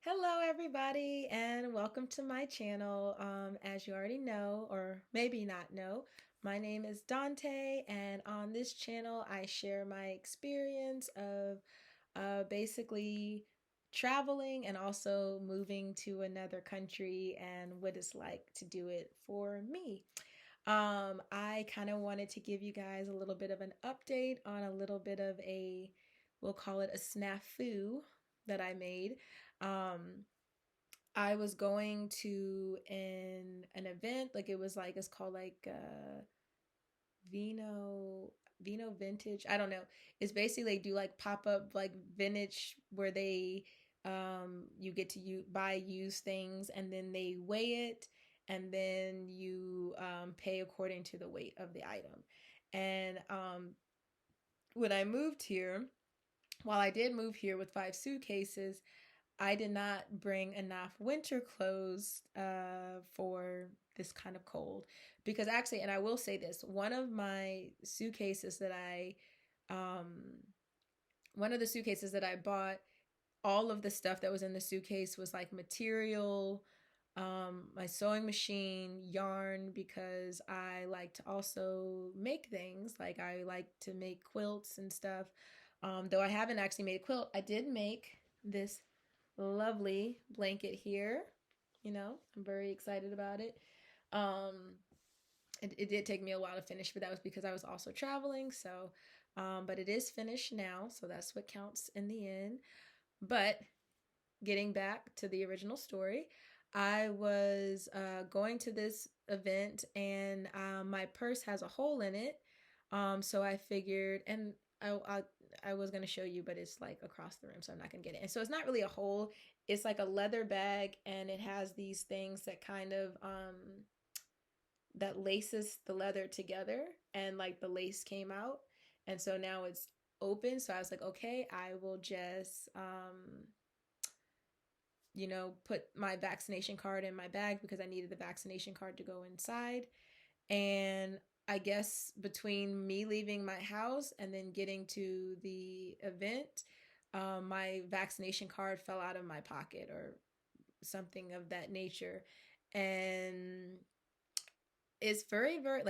Hello, everybody, and welcome to my channel. As you already know, or maybe not know, my name is Dante, and on this channel, I share my experience of basically traveling and also moving to another country and what it's like to do it for me. I kind of wanted to give you guys a little bit of an update on a little bit of we'll call it a snafu that I made. Um, I was going to an event, like it's called like Vino Vino Vintage. I don't know. It's basically they do like pop-up like vintage where they you get to buy used things and then they weigh it and then you pay according to the weight of the item. And when I moved here, while I did move here with 5 suitcases, I did not bring enough winter clothes for this kind of cold. Because actually, and I will say this, um, one of the suitcases that I bought, all of the stuff that was in the suitcase was like material, my sewing machine, yarn, because I like to also make things. Like I like to make quilts and stuff. Though I haven't actually made a quilt, I did make this lovely blanket here. I'm very excited about it. Um, it did take me a while to finish, but that was because I was also traveling. So, but it is finished now, so that's what counts in the end. But getting back to the original story, I was going to this event and my purse has a hole in it. So I figured, and I was going to show you, but it's like across the room, so I'm not going to get it. And so it's not really a hole, it's like a leather bag, and it has these things that kind of, that laces the leather together, and like the lace came out. And so now it's open. So I was like, okay, I will just, put my vaccination card in my bag because I needed the vaccination card to go inside. And I guess between me leaving my house and then getting to the event, my vaccination card fell out of my pocket or something of that nature. And it's very, very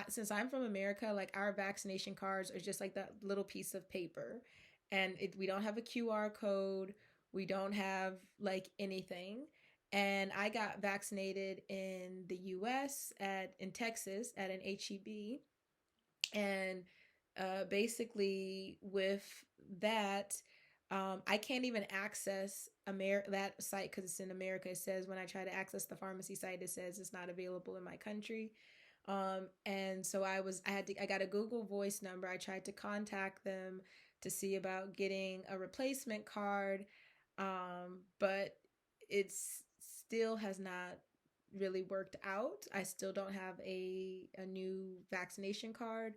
since I'm from America, like our vaccination cards are just like that little piece of paper, and we don't have a QR code, we don't have like anything. And I got vaccinated in the U.S. at in Texas at an HEB, and basically with that, I can't even access that site because it's in America. It says when I try to access the pharmacy site, it says it's not available in my country. And so I got a Google Voice number. I tried to contact them to see about getting a replacement card, but it's still has not really worked out. I still don't have a new vaccination card,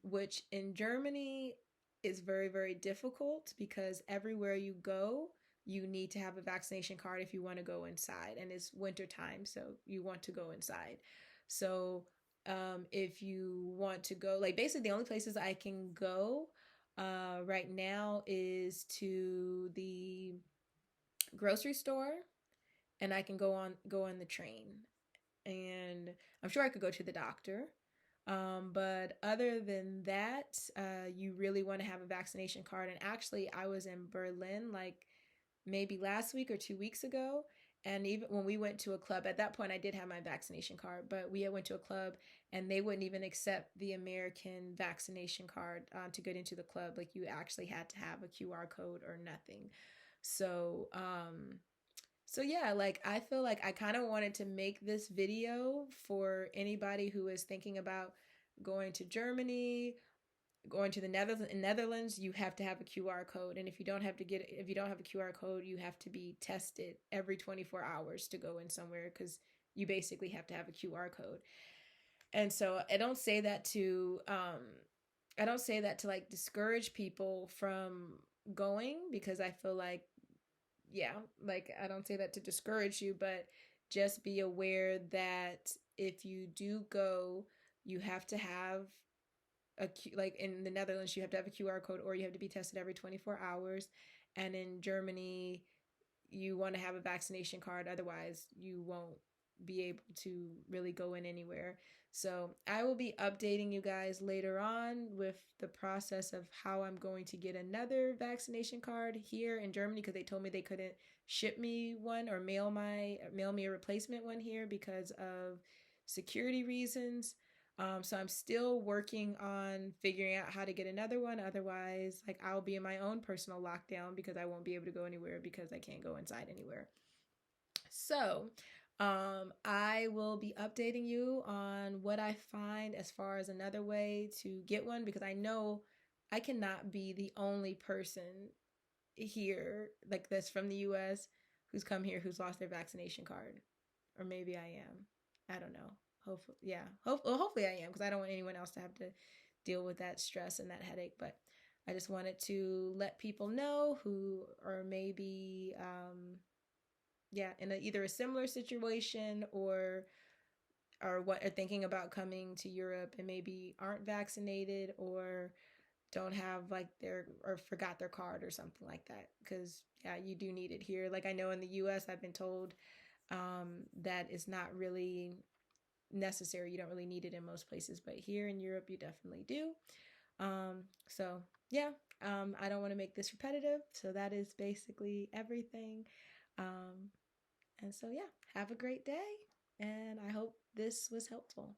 which in Germany is very, very difficult because everywhere you go, you need to have a vaccination card if you want to go inside. And it's winter time, so you want to go inside. So if you want to go, like basically the only places I can go right now is to the grocery store, and I can go on the train, and I'm sure I could go to the doctor. But other than that, you really want to have a vaccination card. And actually, I was in Berlin like maybe last week or 2 weeks ago. And even when we went to a club, at that point, I did have my vaccination card, but we went to a club and they wouldn't even accept the American vaccination card to get into the club. Like you actually had to have a QR code or nothing. So, so yeah, like I feel like I kind of wanted to make this video for anybody who is thinking about going to Germany, going to the Netherlands. You have to have a QR code, and if you don't have a QR code, you have to be tested every 24 hours to go in somewhere because you basically have to have a QR code. And so I don't say that to like discourage people from going, because I feel like, yeah, like I don't say that to discourage you, but just be aware that if you do go, you have to have like in the Netherlands, you have to have a QR code or you have to be tested every 24 hours. And in Germany, you want to have a vaccination card. Otherwise, you won't be able to really go in anywhere. So I will be updating you guys later on with the process of how I'm going to get another vaccination card here in Germany, because they told me they couldn't ship me one or mail me a replacement one here because of security reasons. So I'm still working on figuring out how to get another one. Otherwise, like, I'll be in my own personal lockdown because I won't be able to go anywhere because I can't go inside anywhere. So, I will be updating you on what I find as far as another way to get one, because I know I cannot be the only person here like this from the US who's come here who's lost their vaccination card. Or maybe I am. I don't know. Hopefully, yeah. Hopefully I am, because I don't want anyone else to have to deal with that stress and that headache. But I just wanted to let people know who are maybe yeah, in either a similar situation, or what are thinking about coming to Europe and maybe aren't vaccinated, or don't have like their, or forgot their card or something like that, because yeah, you do need it here. Like, I know in the US I've been told that is not really necessary. You don't really need it in most places, but here in Europe you definitely do. So yeah, I don't want to make this repetitive, so that is basically everything. um, and so, yeah, have a great day. And I hope this was helpful.